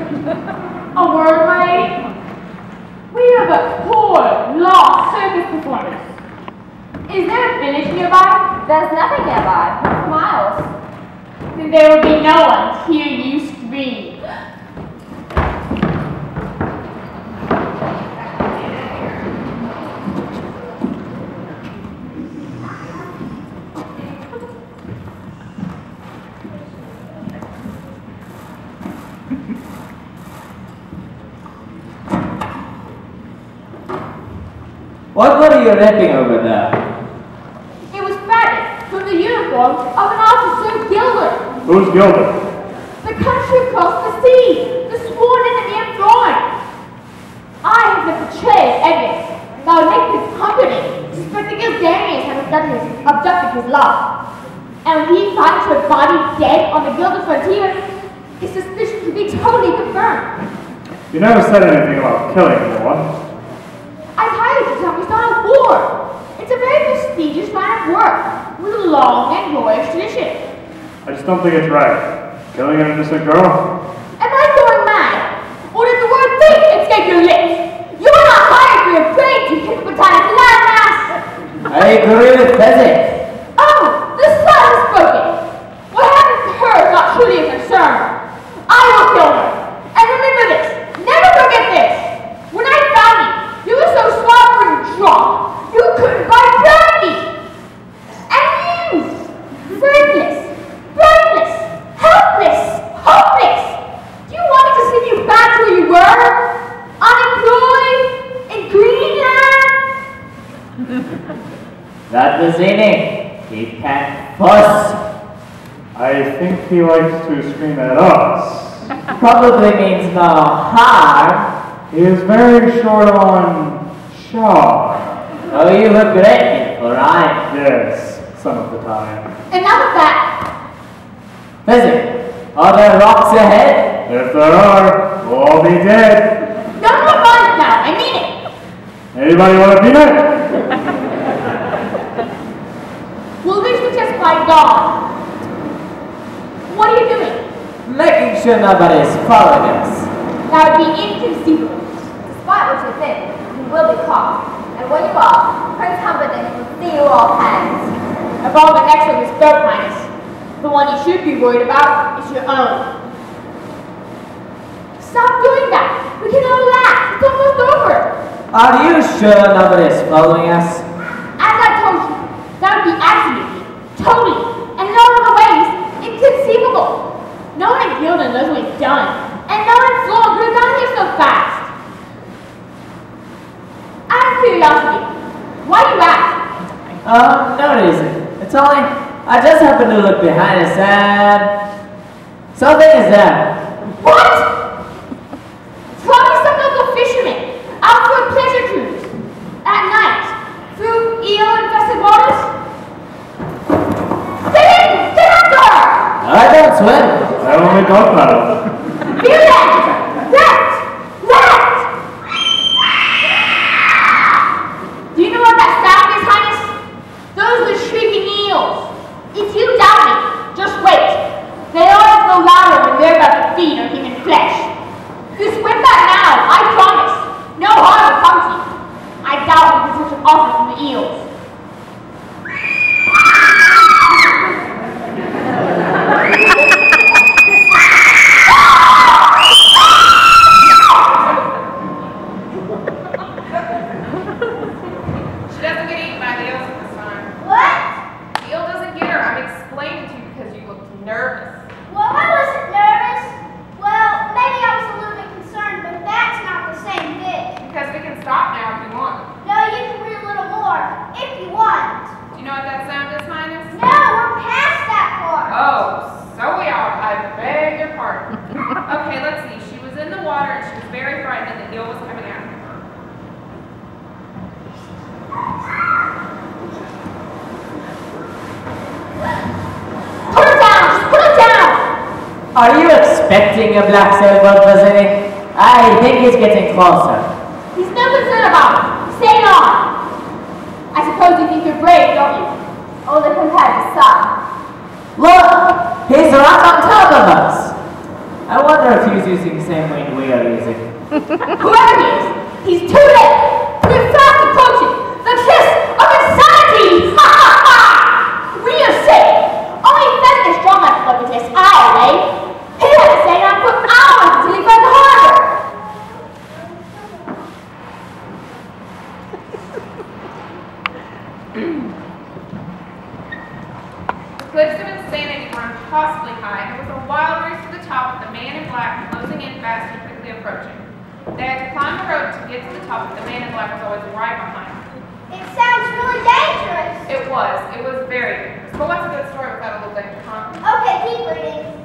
A word, lady? We are but poor, lost circus performers. Is there a village nearby? There's nothing nearby. For miles. Then there will be no one to hear you scream. What were you rapping over there? It was fabric from the uniform of an officer Gilder. Who's Gilder? The country across the sea, the sworn enemy of Thorn. I have been betrayed evidence that would make his company suspect the Gildarians have abducted his love. And when he finds her body dead on the Gilder frontier, his suspicion could be totally confirmed. You never said anything about killing anyone. I've hired you to tell me it's not a war. It's a very prestigious line of work with a long and glorious tradition. I just don't think it's right. Killing an innocent girl? Am I going mad? Or did the word think escape your lips? You were not hired for your brain to hypnotize the landmass! I agree with Pheasant. Oh, the sun has spoken! What happened to her is not truly a concern. I will kill her. And remember this, never forget this. When I found you were so slobber and drunk, you couldn't buy brandy. And you, friendless, brainless, helpless, hopeless. Do you want me to send you back to where you were? Unemployed? In Greenland? That was Zini. He can't fuss. I think he likes to scream at us. Probably means no harm. He is very short on charm. Oh, you look great for rhyme. Yes, some of the time. Enough of that. Pheasant, are there rocks ahead? If there are, we'll all be dead. Don't look on it now, I mean it. Anybody want to be there? We'll lose the test by dawn. What are you doing? Making sure nobody's following us. That would be inconceivable. Despite what you think, you will be caught. And when you are, Prince Humperdinck will see you all hands. Of all the next one is Boat Highness. The one you should be worried about is your own. Stop doing that. We can all laugh. It's almost over. Are you sure nobody's following us? As I told you, that would be absolutely, totally, and in all other ways, inconceivable. No one in Gildan knows what he's done, and no one in Florida could have gotten here so fast. Out of curiosity, why do you ask? No reason. It's only, I just happened to look behind us and something is there. What? Probably some local fishermen out for a pleasure cruise at night through eel-infested waters. Get in! Get after her! I don't swim. I only don't paddle. Feel that! Left! Left! Do you know what that sound is, Highness? Those are the Shrieking Eels. If you doubt me, just wait. They always go louder when they're about to feed on human flesh. You swim back now, I promise. No harm will come to you. I doubt you can such an offer from the eels. She doesn't get eaten by the eels this time. What? The eel doesn't get her. I'm explaining to you because you looked nervous. Well, I wasn't nervous. Well, maybe I was a little bit concerned, but that's not the same thing. Because we can stop now if you want. No, you can read a little more, if you want. Do you know what that sound is, Highness? No, we're past that part. Oh, so we are. I beg your pardon. Okay, let's see. She was in the water and she was very frightened and the eel was coming after her. Put her down! Just put her down! Are you expecting a black sailboat, Vasily? I think he's getting closer. He's no concern about it. Stay on. I suppose you think you're brave, don't you? Only compared to some. Look! He's right on top of us! I wonder if he's using the same wind we are using. Whoever he is, he's too late. We're fast approaching the kiss of insanity. Ha ha ha! We are safe. Only Fenn is strong enough to look at this all day. He had to stay on for hours until he found the harbor. The cliffs of insanity were impossibly high, and there was a wild race to the top with the man in black closing in fast and quickly approaching. They had to climb the rope to get to the top, but the man in black was always right behind. It sounds really dangerous. It was very dangerous. But what's a good story without a little danger, huh? Okay, keep reading.